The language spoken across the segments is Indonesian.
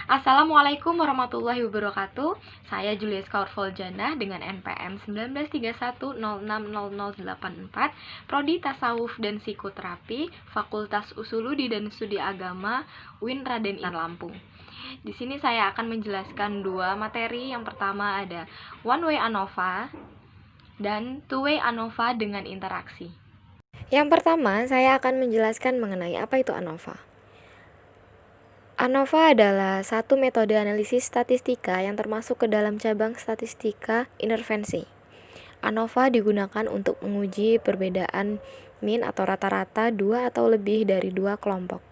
Assalamualaikum warahmatullahi wabarakatuh. Saya Julia Skaurvoljana dengan NPM 1931060084, Prodi Tasawuf dan Psikoterapi, Fakultas Usuludi dan Studi Agama, UIN Raden Intan Lampung. Di sini saya akan menjelaskan dua materi. Yang pertama ada One Way ANOVA dan Two Way ANOVA dengan interaksi. Yang pertama, saya akan menjelaskan mengenai apa itu ANOVA. ANOVA adalah satu metode analisis statistika yang termasuk ke dalam cabang statistika intervensi. ANOVA digunakan untuk menguji perbedaan mean atau rata-rata dua atau lebih dari dua kelompok.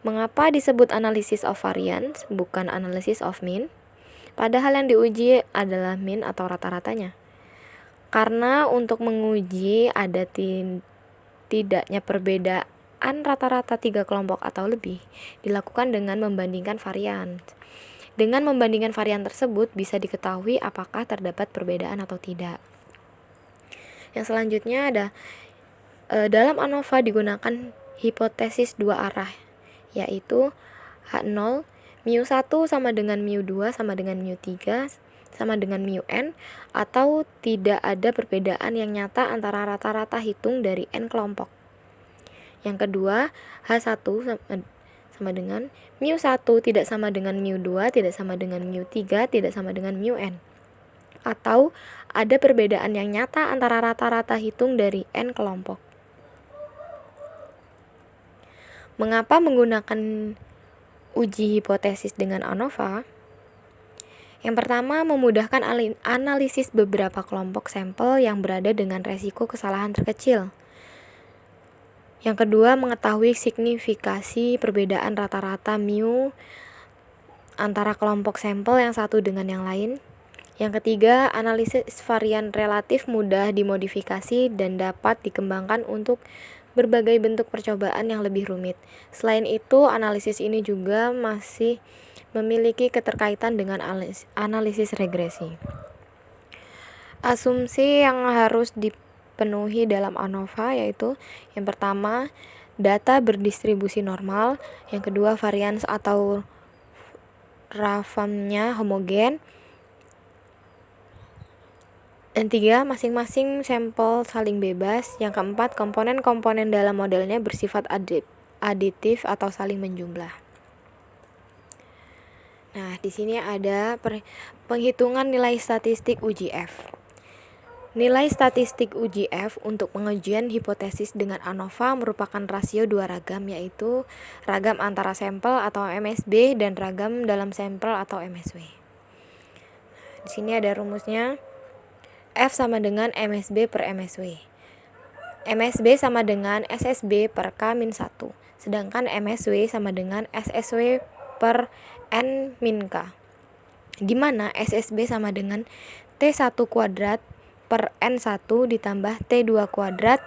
Mengapa disebut analysis of variance, bukan analysis of mean? Padahal yang diuji adalah mean atau rata-ratanya. Karena untuk menguji ada tidaknya perbedaan rata-rata tiga kelompok atau lebih dilakukan dengan membandingkan varian. Dengan membandingkan varian tersebut bisa diketahui apakah terdapat perbedaan atau tidak. Yang selanjutnya ada dalam ANOVA digunakan hipotesis dua arah, yaitu H0 μ1 sama dengan μ2 sama dengan μ3 sama dengan μn, atau tidak ada perbedaan yang nyata antara rata-rata hitung dari n kelompok. Yang kedua, H1 sama dengan μ1 tidak sama dengan μ2, tidak sama dengan μ3, tidak sama dengan μn. Atau ada perbedaan yang nyata antara rata-rata hitung dari n kelompok. Mengapa menggunakan uji hipotesis dengan ANOVA? Yang pertama, memudahkan analisis beberapa kelompok sampel yang berada dengan resiko kesalahan terkecil. Yang kedua, mengetahui signifikasi perbedaan rata-rata mu antara kelompok sampel yang satu dengan yang lain. Yang ketiga, analisis varian relatif mudah dimodifikasi dan dapat dikembangkan untuk berbagai bentuk percobaan yang lebih rumit. Selain itu, analisis ini juga masih memiliki keterkaitan dengan analisis regresi. Asumsi yang harus dipenuhi dalam ANOVA yaitu yang pertama, data berdistribusi normal, yang kedua, varians atau RAFAM-nya homogen, dan tiga, masing-masing sampel saling bebas. Yang keempat, komponen-komponen dalam modelnya bersifat aditif atau saling menjumlah. Nah, di sini ada penghitungan nilai statistik uji F. Nilai statistik uji F untuk pengujian hipotesis dengan ANOVA merupakan rasio dua ragam, yaitu ragam antara sampel atau MSB dan ragam dalam sampel atau MSW. Di sini ada rumusnya. F sama dengan MSB per MSW. MSB sama dengan SSB per K-1, sedangkan MSW sama dengan SSW per N-K, di mana SSB sama dengan T1 kuadrat per N1 ditambah T2 kuadrat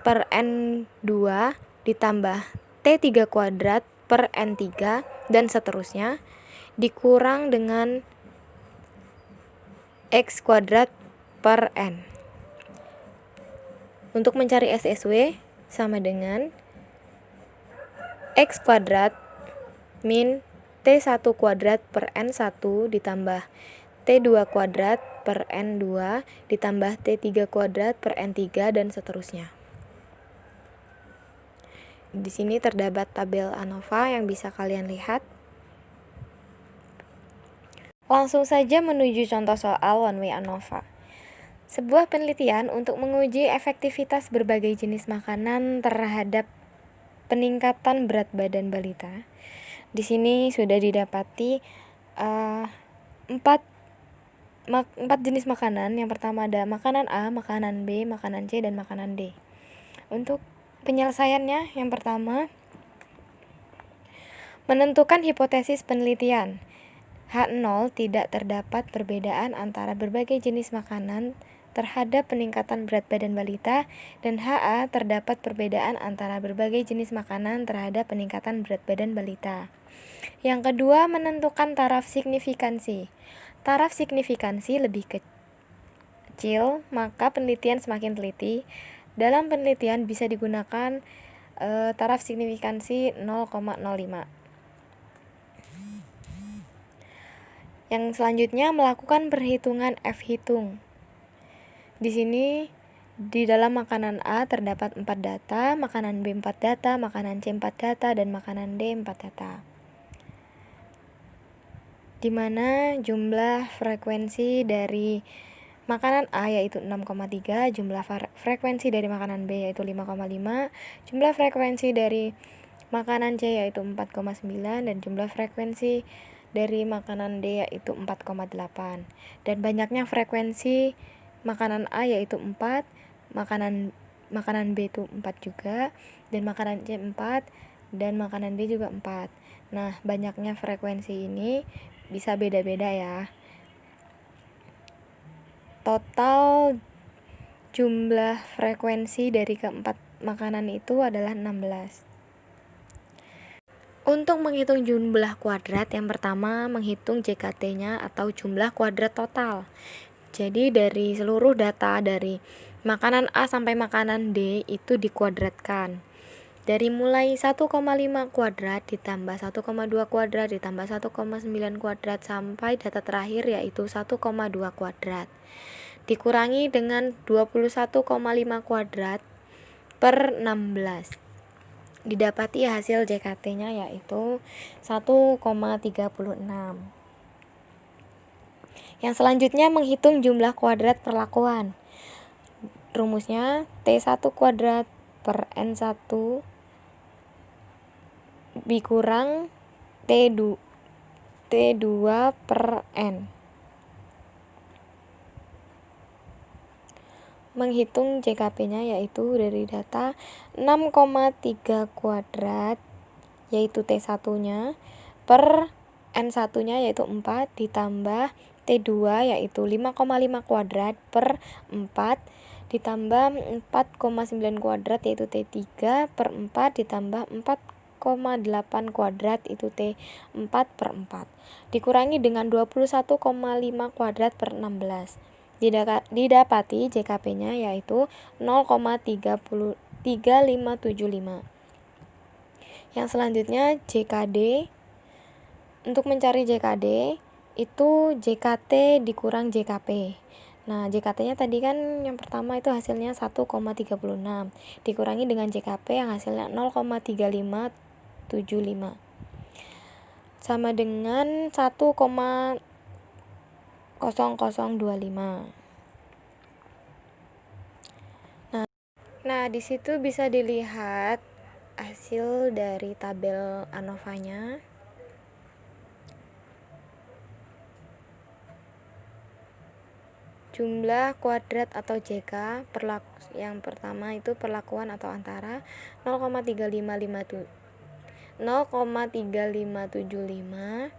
per N2 ditambah T3 kuadrat per N3 dan seterusnya, dikurang dengan X kuadrat per N. Untuk mencari SSW sama dengan X kuadrat min T1 kuadrat per N1 ditambah T2 kuadrat per N2 ditambah T3 kuadrat per N3 dan seterusnya. Di sini terdapat tabel ANOVA yang bisa kalian lihat. Langsung saja menuju contoh soal one way ANOVA. Sebuah penelitian untuk menguji efektivitas berbagai jenis makanan terhadap peningkatan berat badan balita. Di sini sudah didapati 4 jenis makanan. Yang pertama ada makanan A, makanan B, makanan C, dan makanan D. Untuk penyelesaiannya, yang pertama, menentukan hipotesis penelitian. H0 tidak terdapat perbedaan antara berbagai jenis makanan terhadap peningkatan berat badan balita, dan HA terdapat perbedaan antara berbagai jenis makanan terhadap peningkatan berat badan balita. Yang kedua, menentukan taraf signifikansi. Taraf signifikansi lebih kecil, maka penelitian semakin teliti. Dalam penelitian bisa digunakan taraf signifikansi 0,05. Yang selanjutnya melakukan perhitungan F hitung. Di sini di dalam makanan A terdapat 4 data, makanan B 4 data, makanan C 4 data, dan makanan D 4 data. Di mana jumlah frekuensi dari makanan A yaitu 6,3, jumlah frekuensi dari makanan B yaitu 5,5, jumlah frekuensi dari makanan C yaitu 4,9, dan jumlah frekuensi dari makanan D yaitu 4,8. Dan banyaknya frekuensi makanan A yaitu 4, makanan B itu 4 juga, dan makanan C 4, dan makanan D juga 4. Nah, banyaknya frekuensi ini bisa beda-beda ya. Total jumlah frekuensi dari keempat makanan itu adalah 16. Untuk menghitung jumlah kuadrat, yang pertama menghitung JKT-nya atau jumlah kuadrat total. Jadi dari seluruh data dari makanan A sampai makanan D itu dikuadratkan. Dari mulai 1,5 kuadrat ditambah 1,2 kuadrat ditambah 1,9 kuadrat sampai data terakhir yaitu 1,2 kuadrat. Dikurangi dengan 21,5 kuadrat per 16. Didapati hasil JKT-nya yaitu 1,36. Yang selanjutnya menghitung jumlah kuadrat perlakuan. Rumusnya T1 kuadrat per N1 dikurang T2 per N. Menghitung JKP-nya yaitu dari data 6,3 kuadrat yaitu T1-nya per N1-nya yaitu 4 ditambah T2 yaitu 5,5 kuadrat per 4 ditambah 4,9 kuadrat yaitu T3 per 4 ditambah 4,8 kuadrat itu T4 per 4 dikurangi dengan 21,5 kuadrat per 16. Didapati JKP-nya yaitu 0,3575. Yang selanjutnya JKD. Untuk mencari JKD itu JKT dikurang JKP. Nah, JKT-nya tadi kan yang pertama itu hasilnya 1,36 dikurangi dengan JKP yang hasilnya 0,3575 sama dengan 1,0025. Nah, di situ bisa dilihat hasil dari tabel ANOVA-nya. Jumlah kuadrat atau JK yang pertama itu perlakuan atau antara 0,3575.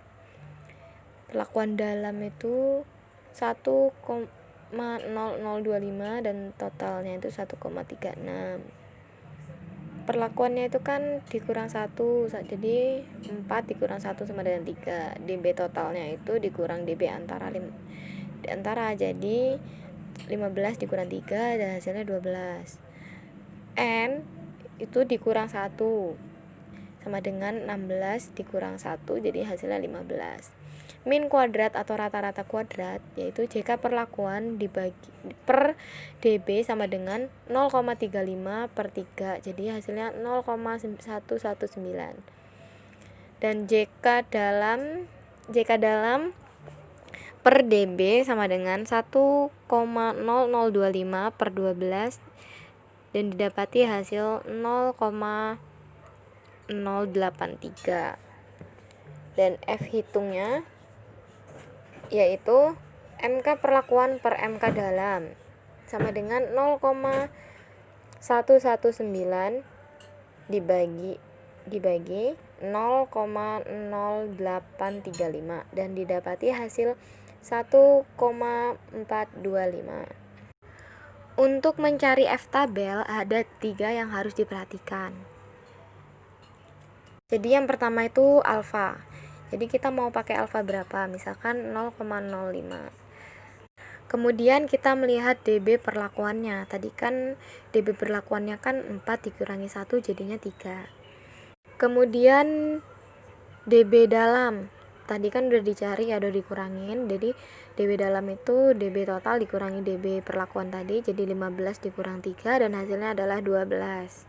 Perlakuan dalam itu 1,0025 dan totalnya itu 1,36. Perlakuannya itu kan dikurang 1, jadi 4 dikurang 1 sama dengan 3. DB totalnya itu dikurang DB antara jadi 15 dikurang 3 dan hasilnya 12. N itu dikurang 1 sama dengan 16 dikurang 1 jadi hasilnya 15. Min kuadrat atau rata-rata kuadrat yaitu JK perlakuan dibagi per DB sama dengan 0,35 per 3 jadi hasilnya 0,119. Dan JK dalam per DB sama dengan 1,0025 per 12 dan didapati hasil 0,083. Dan F hitungnya yaitu MK perlakuan per MK dalam sama dengan 0,119 dibagi 0,0835 dan didapati hasil 1,425. Untuk mencari F tabel ada 3 yang harus diperhatikan. Jadi yang pertama itu alfa. Jadi kita mau pakai alfa berapa? Misalkan 0,05. Kemudian kita melihat DB perlakuannya. Tadi kan DB perlakuannya kan 4 dikurangi 1 jadinya 3. Kemudian DB dalam tadi kan udah dicari ya, udah dikurangin, jadi DB dalam itu DB total dikurangi DB perlakuan tadi, jadi 15 dikurang 3 dan hasilnya adalah 12.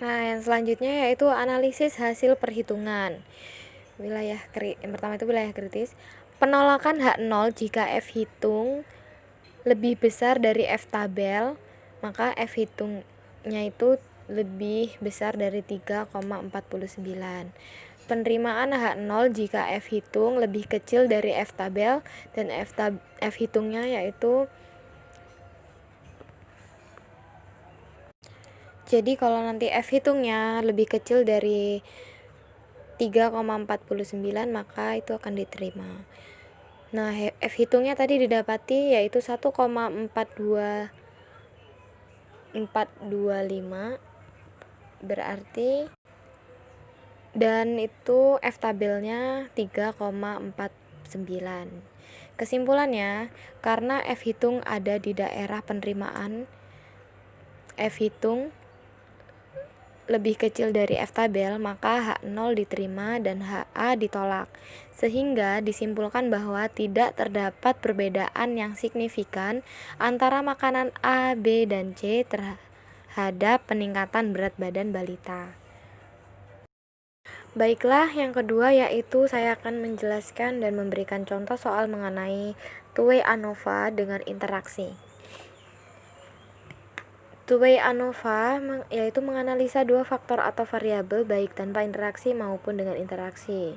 Nah, yang selanjutnya yaitu analisis hasil perhitungan. Yang pertama itu wilayah kritis. Penolakan H0 jika F hitung lebih besar dari F tabel, maka F hitungnya itu lebih besar dari 3,49. Penerimaan H0 jika F hitung lebih kecil dari F tabel dan F hitungnya yaitu, jadi kalau nanti F hitungnya lebih kecil dari 3,49 maka itu akan diterima. Nah, F hitungnya tadi didapati yaitu 1,425 berarti, dan itu F tabelnya 3,49. Kesimpulannya, karena F hitung ada di daerah penerimaan F hitung lebih kecil dari F tabel, maka H0 diterima dan HA ditolak. Sehingga disimpulkan bahwa tidak terdapat perbedaan yang signifikan antara makanan A, B, dan C terhadap peningkatan berat badan balita. Baiklah, yang kedua yaitu saya akan menjelaskan dan memberikan contoh soal mengenai two-way ANOVA dengan interaksi. Two-way ANOVA yaitu menganalisa dua faktor atau variabel baik tanpa interaksi maupun dengan interaksi.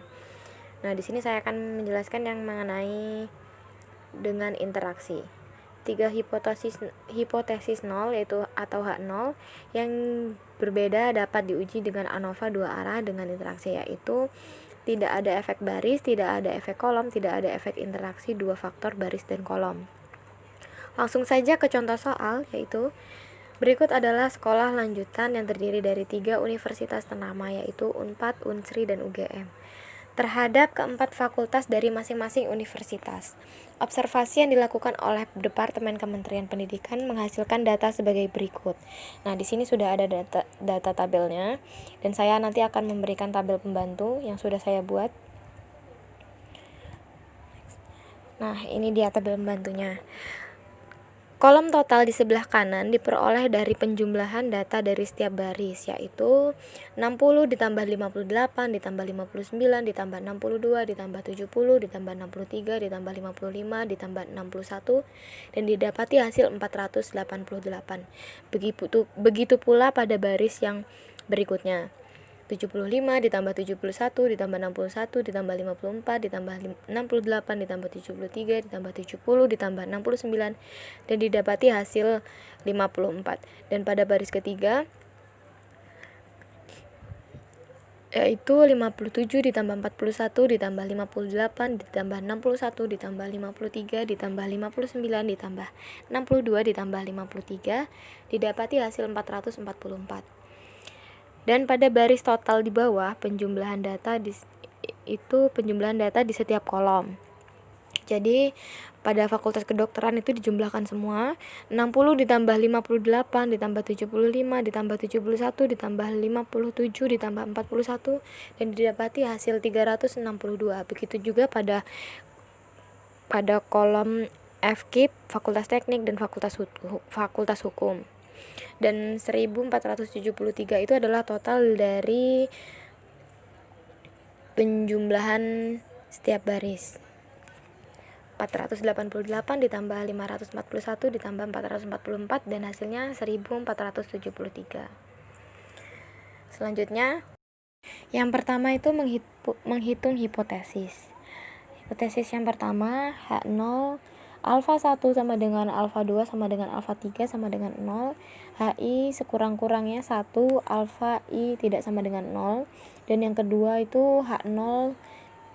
Nah, di sini saya akan menjelaskan yang mengenai dengan interaksi. 3 hipotesis 0 yaitu atau H0 yang berbeda dapat diuji dengan ANOVA dua arah dengan interaksi, yaitu tidak ada efek baris, tidak ada efek kolom, tidak ada efek interaksi dua faktor baris dan kolom. Langsung saja ke contoh soal, yaitu berikut adalah sekolah lanjutan yang terdiri dari 3 universitas ternama, yaitu UNPAD, UNSRI, dan UGM, terhadap keempat fakultas dari masing-masing universitas. Observasi yang dilakukan oleh Departemen Kementerian Pendidikan menghasilkan data sebagai berikut. Nah, di sini sudah ada data tabelnya, dan saya nanti akan memberikan tabel pembantu yang sudah saya buat. Nah, ini dia tabel pembantunya. Kolom total di sebelah kanan diperoleh dari penjumlahan data dari setiap baris, yaitu 60 ditambah 58 ditambah 59 ditambah 62 ditambah 70 ditambah 63 ditambah 55 ditambah 61 dan didapati hasil 488. Begitu pula pada baris yang berikutnya. 75 ditambah 71 ditambah 61 ditambah 54 ditambah 68 ditambah 73 ditambah 70 ditambah 69 dan didapati hasil 54. Dan pada baris ketiga yaitu 57 ditambah 41 ditambah 58 ditambah 61 ditambah 53 ditambah 59 ditambah 62 ditambah 53 didapati hasil 444. Dan pada baris total di bawah penjumlahan data di setiap kolom. Jadi pada fakultas kedokteran itu dijumlahkan semua, 60 ditambah 58 ditambah 75 ditambah 71 ditambah 57 ditambah 41 dan didapati hasil 362. Begitu juga pada kolom FKIP, Fakultas Teknik dan Fakultas Hukum. Dan 1473 itu adalah total dari penjumlahan setiap baris. 488 ditambah 541 ditambah 444 dan hasilnya 1473. Selanjutnya, yang pertama itu menghitung hipotesis. Hipotesis yang pertama, H0 alfa 1 sama dengan alfa 2 sama dengan alfa 3 sama dengan 0, HI sekurang-kurangnya 1, alfa I tidak sama dengan 0, dan yang kedua itu H0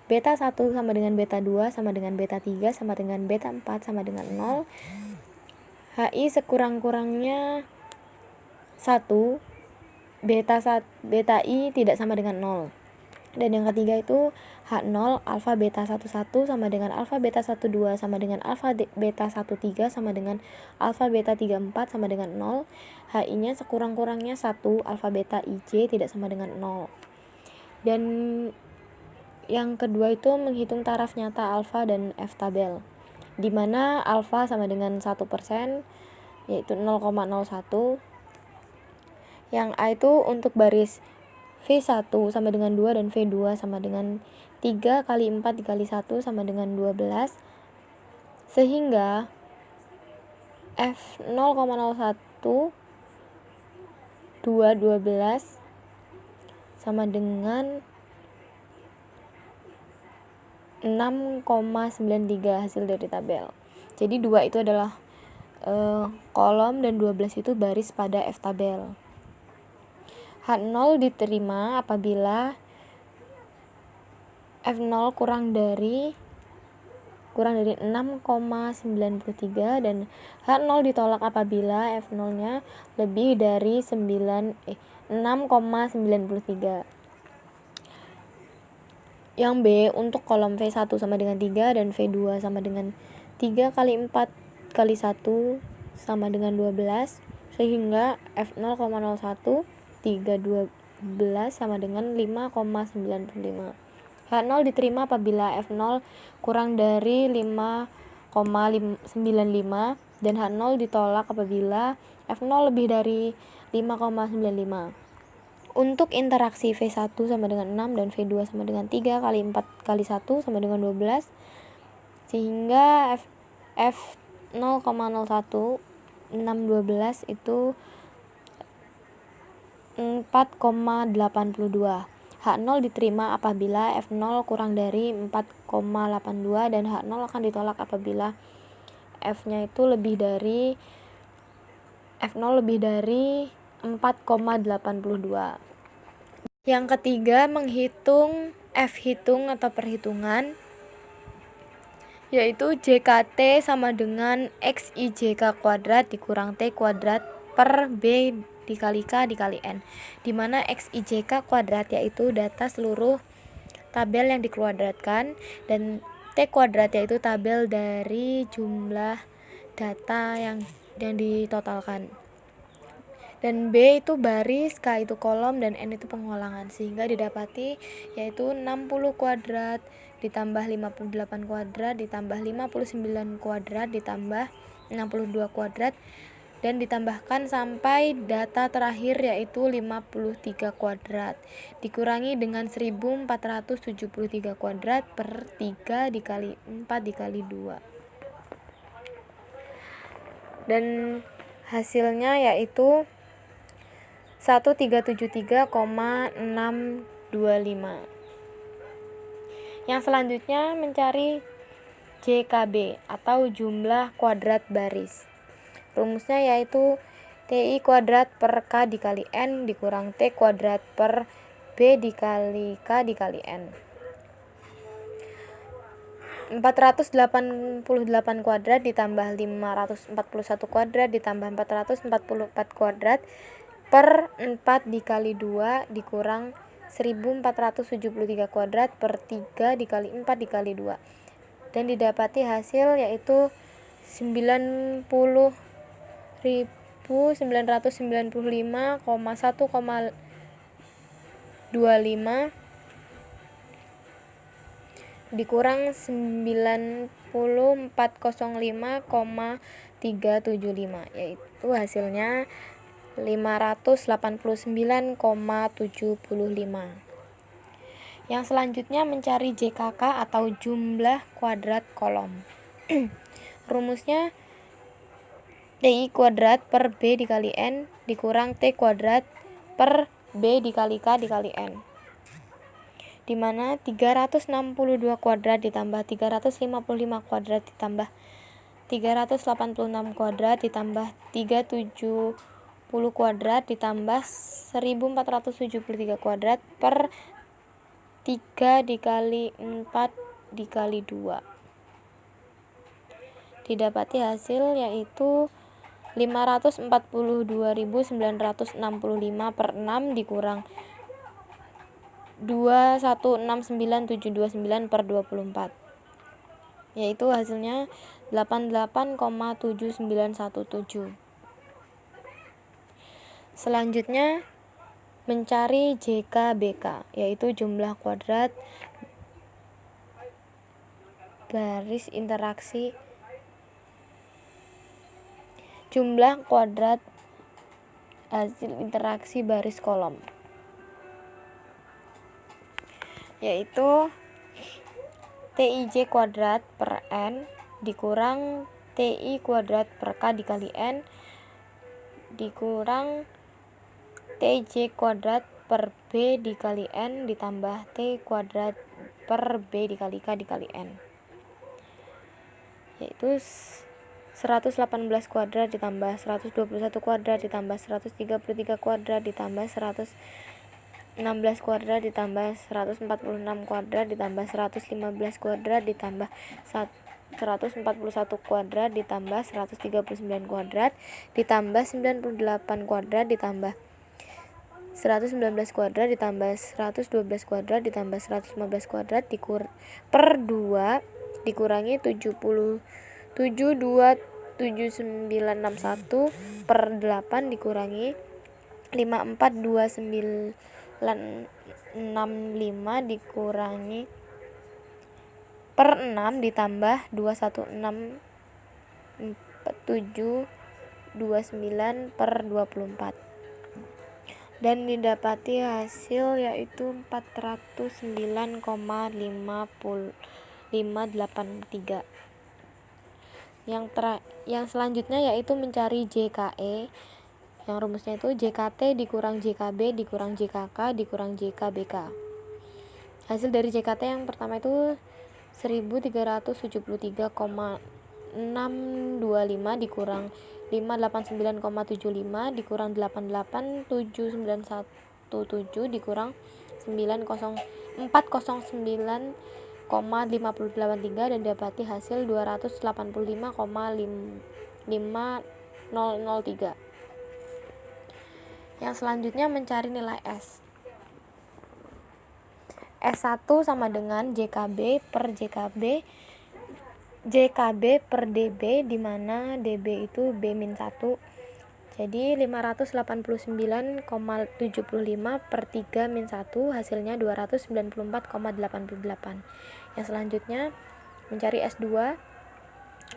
beta 1 sama dengan beta 2 sama dengan beta 3 sama dengan beta 4 sama dengan 0, HI sekurang-kurangnya 1, beta I tidak sama dengan 0. Dan yang ketiga itu H0 alfa beta 11 sama dengan alfa beta 12 sama dengan alfa beta 13 sama dengan alfa beta 34 sama dengan 0. HI-nya sekurang-kurangnya 1, alfa beta IJ tidak sama dengan 0. Dan yang kedua itu menghitung taraf nyata alfa dan F tabel, di mana alfa sama dengan 1%, yaitu 0,01. Yang A itu untuk baris V1 sama dengan 2 dan V2 sama dengan 3 kali 4 dikali 1 sama dengan 12, sehingga F0,01 12 sama dengan 6,93 hasil dari tabel. Jadi 2 itu adalah kolom dan 12 itu baris pada F tabel. H0 diterima apabila F0 kurang dari 6,93 dan H0 ditolak apabila F0-nya lebih dari 6,93. Yang B untuk kolom V1 sama dengan 3 dan V2 sama dengan 3 kali 4 kali 1 sama dengan 12, sehingga F0,01 312 sama dengan 5,95. H0 diterima apabila F0 kurang dari 5,95 dan H0 ditolak apabila F0 lebih dari 5,95. Untuk interaksi V1 sama dengan 6 dan V2 sama dengan 3 kali 4 kali 1 sama dengan 12, sehingga F0,01 612 itu 4,82. H0 diterima apabila F0 kurang dari 4,82 dan H0 akan ditolak apabila F-nya itu lebih dari F0 lebih dari 4,82. Yang ketiga, menghitung F hitung atau perhitungan, yaitu JKT sama dengan XIJK kuadrat dikurang T kuadrat per B dikali K dikali N, dimana XIJK kuadrat yaitu data seluruh tabel yang dikuadratkan dan T kuadrat yaitu tabel dari jumlah data yang ditotalkan, dan B itu baris, K itu kolom, dan N itu pengulangan, sehingga didapati yaitu 60 kuadrat ditambah 58 kuadrat ditambah 59 kuadrat ditambah 62 kuadrat dan ditambahkan sampai data terakhir yaitu 53 kuadrat dikurangi dengan 1473 kuadrat per 3 dikali 4 dikali 2, dan hasilnya yaitu 1373,625. Yang selanjutnya mencari JKB atau jumlah kuadrat baris. Rumusnya yaitu TI kuadrat per K dikali N dikurang T kuadrat per B dikali K dikali N. 488 kuadrat ditambah 541 kuadrat ditambah 444 kuadrat per 4 dikali 2 dikurang 1473 kuadrat per 3 dikali 4 dikali 2, dan didapati hasil yaitu 90.995,1,25 dikurang 9405,375, yaitu hasilnya 589,75. Yang selanjutnya mencari JKK atau jumlah kuadrat kolom. Rumusnya TI kuadrat per B dikali N dikurang T kuadrat per B dikali K dikali N, dimana 362 kuadrat ditambah 355 kuadrat ditambah 386 kuadrat ditambah 370 kuadrat ditambah 1473 kuadrat per 3 dikali 4 dikali 2. Didapati hasil yaitu 542.965 per 6 dikurang 2169729 per 24, yaitu hasilnya 88,7917. Selanjutnya mencari JKBK, yaitu jumlah kuadrat baris interaksi hasil interaksi baris kolom, yaitu TIJ kuadrat per N dikurang TI kuadrat per K dikali N dikurang TJ kuadrat per B dikali N ditambah T kuadrat per B dikali K dikali N, yaitu 118 kuadrat ditambah 121 kuadrat ditambah 133 kuadrat ditambah 116 kuadrat ditambah 146 kuadrat ditambah 115 kuadrat ditambah 141 kuadrat ditambah 139 kuadrat ditambah 98 kuadrat ditambah 119 kuadrat ditambah 112 kuadrat ditambah 115 kuadrat per 2 dikurangi 7272961 per 8 dikurangi 54295 dikurangi per 6 ditambah 2164729 per 24, dan didapati hasil yaitu 409,5583. Yang selanjutnya yaitu mencari JKE, yang rumusnya itu JKT dikurang JKB dikurang JKK dikurang JKBK. Hasil dari JKT yang pertama itu 1373,625 dikurang 589,75 dikurang 88791 dikurang 409,583 dan dapati hasil 285,5003. Yang selanjutnya mencari nilai S. S1 sama dengan JKB per DB, di mana DB itu B-1. Jadi 589,75 per 3-1 hasilnya 294,88. Yang selanjutnya mencari S2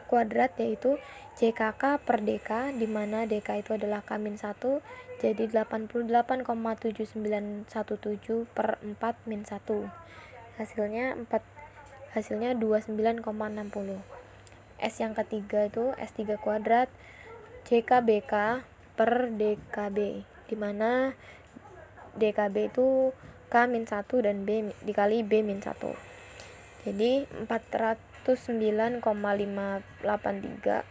kuadrat, yaitu JKK per DK, di mana DK itu adalah K-1, jadi 88,7917 per 4-1. Hasilnya 29,60. S yang ketiga itu S3 kuadrat JKBK per DKB, di mana DKB itu K-1 dan B dikali B-1. Jadi 409,583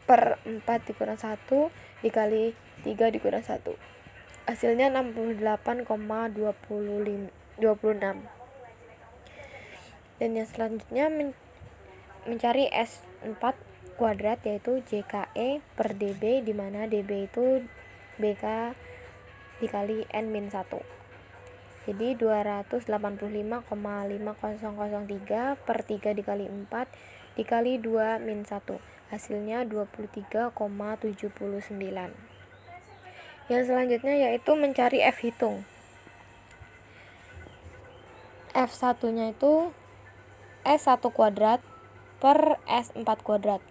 per 4 dikurang 1 dikali 3 dikurang 1. Hasilnya 68,26. Dan yang selanjutnya mencari S4 kuadrat, yaitu JKE per DB, di mana DB itu BK dikali N-1. Jadi 285,5003 per 3 dikali 4 dikali 2-1. Hasilnya 23,79. Yang selanjutnya yaitu mencari F hitung. F1-nya itu S1 kuadrat per S4 kuadrat,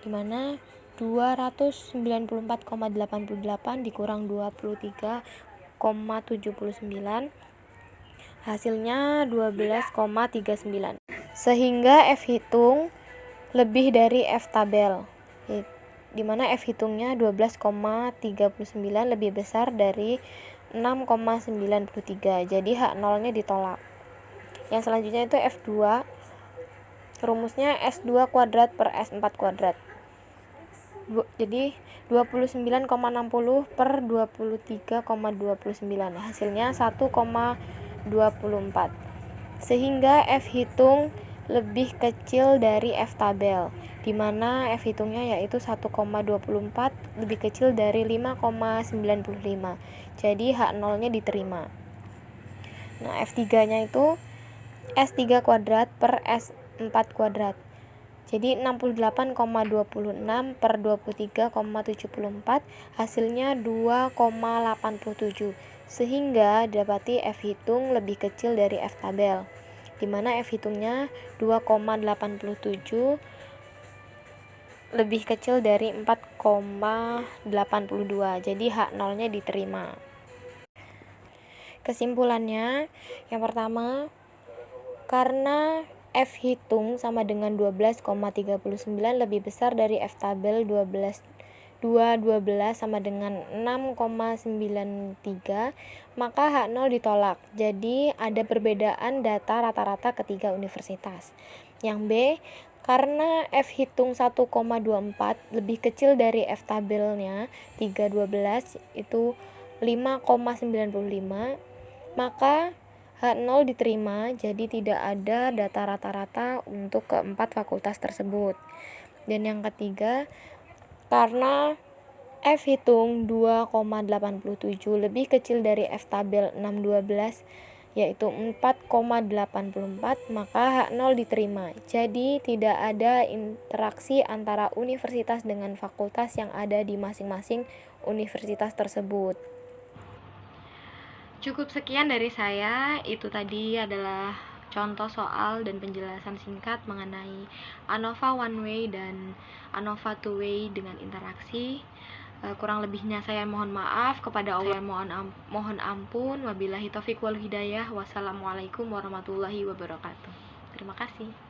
di mana 294,88 dikurang 23,79 hasilnya 12,39, sehingga F hitung lebih dari F tabel, di mana F hitungnya 12,39 lebih besar dari 6,93, jadi hak nolnya ditolak. Yang selanjutnya itu F2, rumusnya S2 kuadrat per S4 kuadrat. Jadi 29,60 per 23,29, hasilnya 1,24, sehingga F hitung lebih kecil dari F tabel, di mana F hitungnya yaitu 1,24 lebih kecil dari 5,95, jadi hak nolnya diterima. Nah, F3 nya itu S3 kuadrat per S4 kuadrat, jadi 68,26 per 23,74, hasilnya 2,87, sehingga dapati F hitung lebih kecil dari F tabel, di mana F hitungnya 2,87 lebih kecil dari 4,82. Jadi H0-nya diterima. Kesimpulannya, yang pertama, karena F hitung sama dengan 12,39 lebih besar dari F tabel 12 sama dengan 6,93, maka H0 ditolak. Jadi ada perbedaan data rata-rata ketiga universitas. Yang B, karena F hitung 1,24 lebih kecil dari F tabelnya 3,12 itu 5,95, maka H0 diterima, jadi tidak ada data rata-rata untuk keempat fakultas tersebut. Dan yang ketiga, karena F hitung 2,87 lebih kecil dari F tabel 6,12 yaitu 4,84, maka H0 diterima. Jadi tidak ada interaksi antara universitas dengan fakultas yang ada di masing-masing universitas tersebut. Cukup sekian dari saya. Itu tadi adalah contoh soal dan penjelasan singkat mengenai ANOVA one way dan ANOVA two way dengan interaksi. Kurang lebihnya saya mohon maaf, kepada Allah mohon ampun. Wabillahi taufiq wal hidayah. Wassalamualaikum warahmatullahi wabarakatuh. Terima kasih.